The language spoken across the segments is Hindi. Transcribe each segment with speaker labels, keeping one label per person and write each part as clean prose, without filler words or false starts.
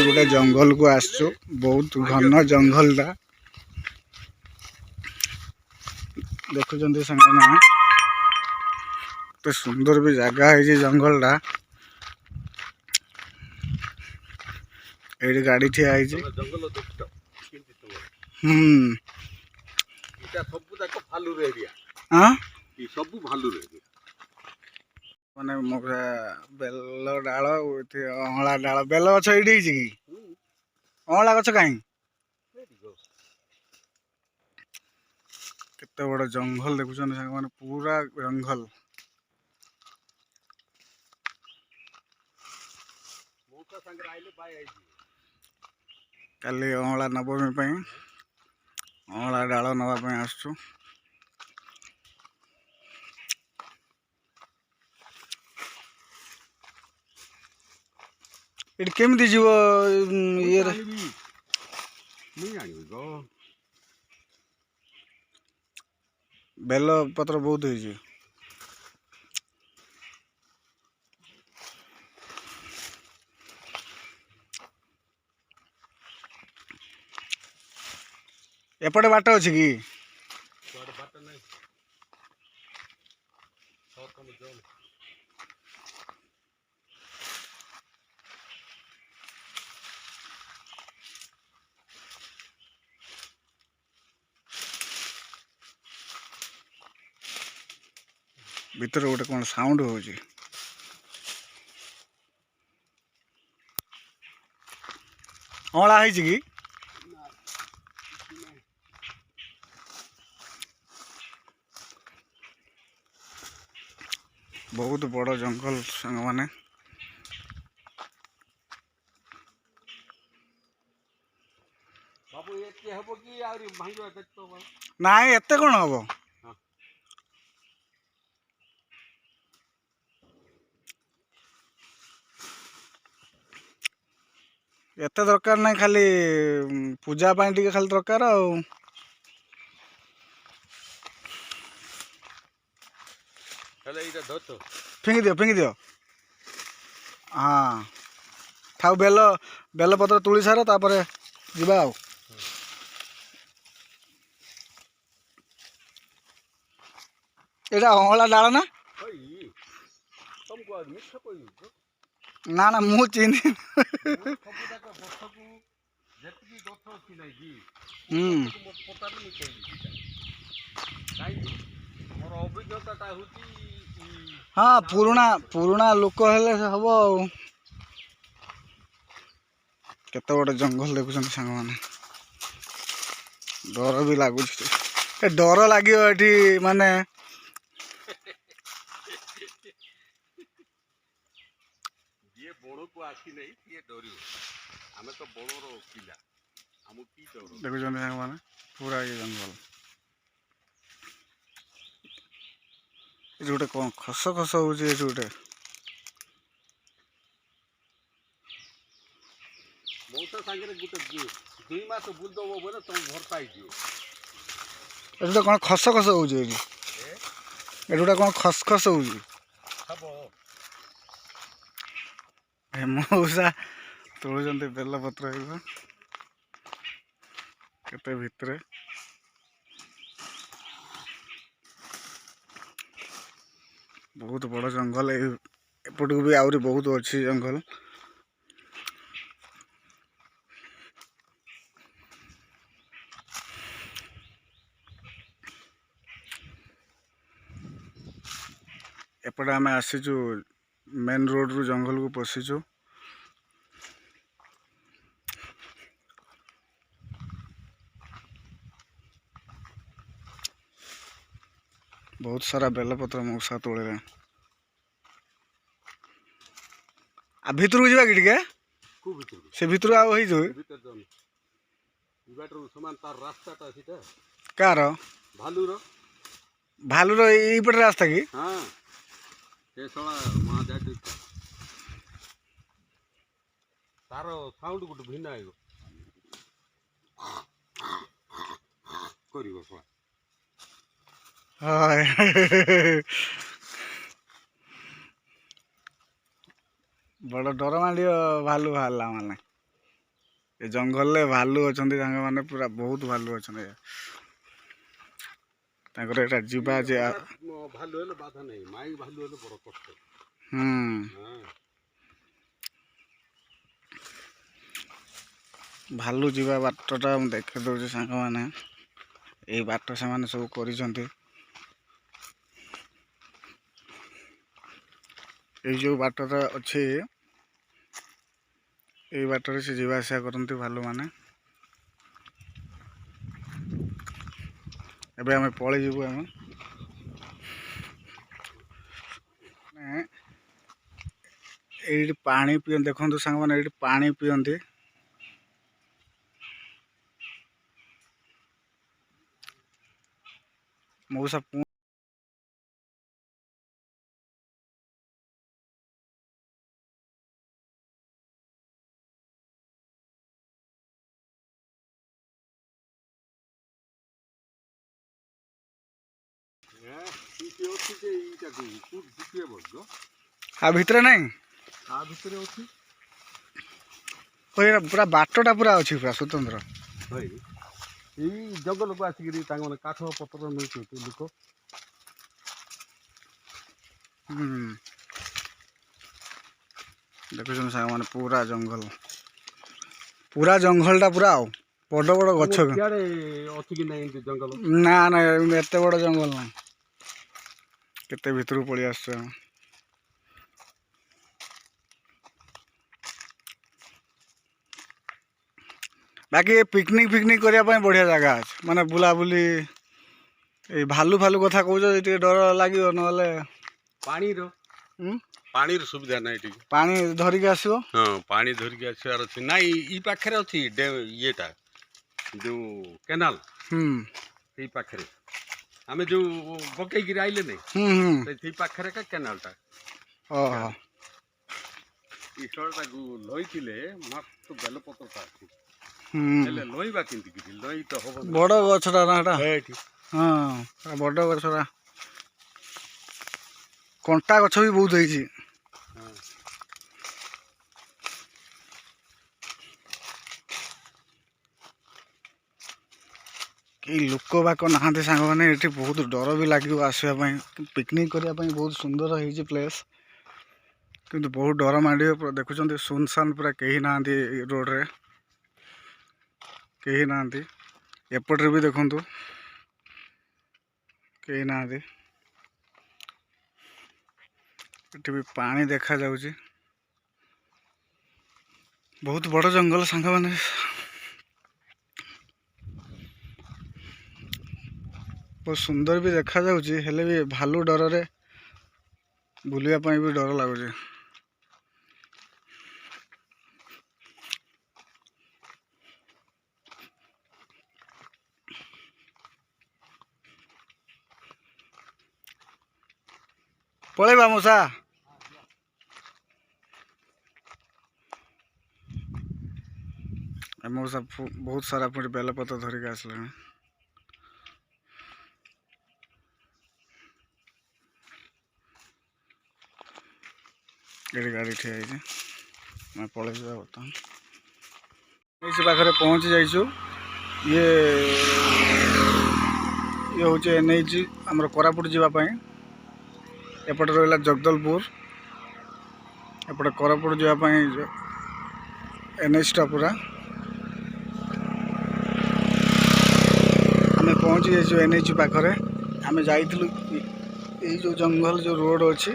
Speaker 1: गोटे जंगल को आसचु बहुत घन जंगल टा देखुं सामने तो सुंदर भी जगह है जंगल टा ये गाड़ी ठिया माने बेल डाल अँला डाल बेल गछ ये कि अँला गछ कहीं केते बड़ जंगल देखुं मैंने पूरा जंगल काली अँला नवमी अँला डाल नवाई आसचु ये केमती जीव ये बेल पत्र बहुत है एपटे बाट अच्छे कि भीतर गोटे कौन साउंड हो अँला है कि बहुत बड़ जंगल सांग माने ना एते कौन हम एत दरकार ना खाली पूजा टी खाली दरकार फिंगी दियो हाँ थाउ बेल बेल पत्र तुली सार तापर जीवा एटा अँला डाल ना ना ना मु चिन्ह हाँ पुराना पुराना लोक हेले हम केते बड़े जंगल देखुं सांग माने डर भी लगुच डर लगे माने देखुं सांग माने पूरा ये जंगल ये गोटे कौन खस खस हो गोटे कौन खस खस हो कौन खस खस हो मऊसा तोड़ बेल पत्र केते भितरे बहुत बड़ जंगल एपट को भी आहरी बहुत अच्छी जंगल एपटे आम आसीचु मेन रोड रु जंगल को पशिचु बहुत सारा बेलपत्र मऊसा तोड़े आ भितर को जावा कि से भितर कार भालूर यपटे रास्ता कि तार साउंड गोटे भिन्न आइब बड़ डर माड़ भालू बाहर माने ए जंगल में भालू अच्छा मैंने पूरा बहुत भालू अच्छा जीवा जे
Speaker 2: भालू हेले बाधा नहीं माई भालू हेले बड़ कष्ट
Speaker 1: भालू जीवा बाटटा देखे दौर सांग मैंने ये बाट से मैंने सब कर जो बाटटा अच्छे ये बाटर से जीवा आसा करती भालू मैंने एबे आम पलि जीवु आम ये पानी पी देखो सांग मैंने ये पानी पीती मौसा आ भितर नहीं पूरा बाटटा पूरा अच्छी पूरा स्वतंत्र
Speaker 2: जंगल को आसिक काठ पतर नहीं लोक
Speaker 1: देखुन सांग मैंने पूरा जंगलटा पूरा बड़ बड़ गछ
Speaker 2: जंगल
Speaker 1: ना ना एत बड़ जंगल ना केते भितर पलि आस बाकी पिकनिक फिकनिक करने बढ़िया जगह अच्छे माने बुलाबुली भालू फालू कथा कह डर लगे ना
Speaker 2: पानी सुविधा ना
Speaker 1: पानी धरिक आस
Speaker 2: हाँ पानी धरिक आसबार अच्छे ना पाखे अच्छी येटा जो केनाल पाखे आम जो पकईक आइले नहीं पाखे का केनालटा ईश्वरटा लई मस्त बेलपत्रटा अच्छी लईवा कि लई तो हम
Speaker 1: बड़ गछटा ना हाँ बड़ गछटा कंटा गछ भी बहुत है कई लोक बाक नहांती सांग मैंने ये बहुत डर भी लगे आसवाई पिकनिक करने बहुत सुंदर है प्लेस किंतु बहुत डर माड़े देखुं सुनसान पूरा कहीं ना रोड रे कहीं ना एपटे भी देखु कहीं ना भी पानी देखा जाउची बहुत बड़ जंगल सांग मैंने बहुत सुंदर भी देखा जाउची हेले भी भालू डर रे बुलिया पाई भी डर लगुच पलैबा मौसा मौसा बहुत सारा पुणी बेलपत्र धरिक आसले ये गाड़ी ठिया मैं पलि जा बर्तमान पाखे पहुँची जाइछु ये हूँ एनएच आमर कोरापुट जावाई एपटे रहा जगदलपुर एपटे कोरापुट जावाई एनएचटा पूरा आम पहुँची जाइए एनएच पाखे आम जाइलु ये जो जंगल जो रोड अच्छी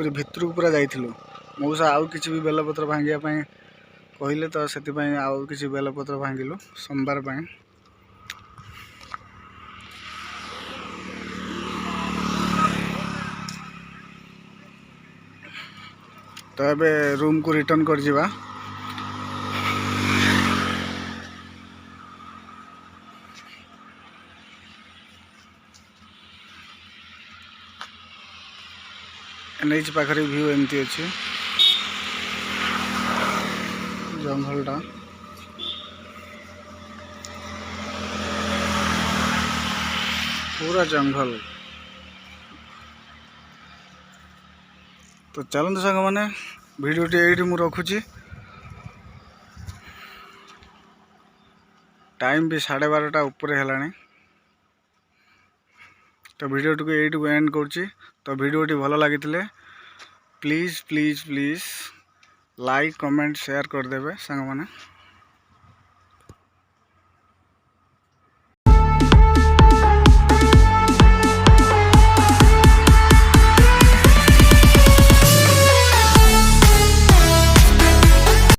Speaker 1: भितर पूरा जाइलु मौसा आउ कि भी बेलपत्र भांगापी कहले तो से आउ कि बेलपत्र भांगिलु सोमवार पाई तो ये रूम को रिटर्न कर जिबा एनएच पाखे व्यू एमती अच्छी जंगलटा पूरा जंगल तो चलते सांग मैंने भिडियोटी ये रखुची टाइम भी 12:30 ऊपर है। तो वीडियो को यही एंड कर। तो वीडियोटी भल लगी please please please like comment share करदे सांग मैंने।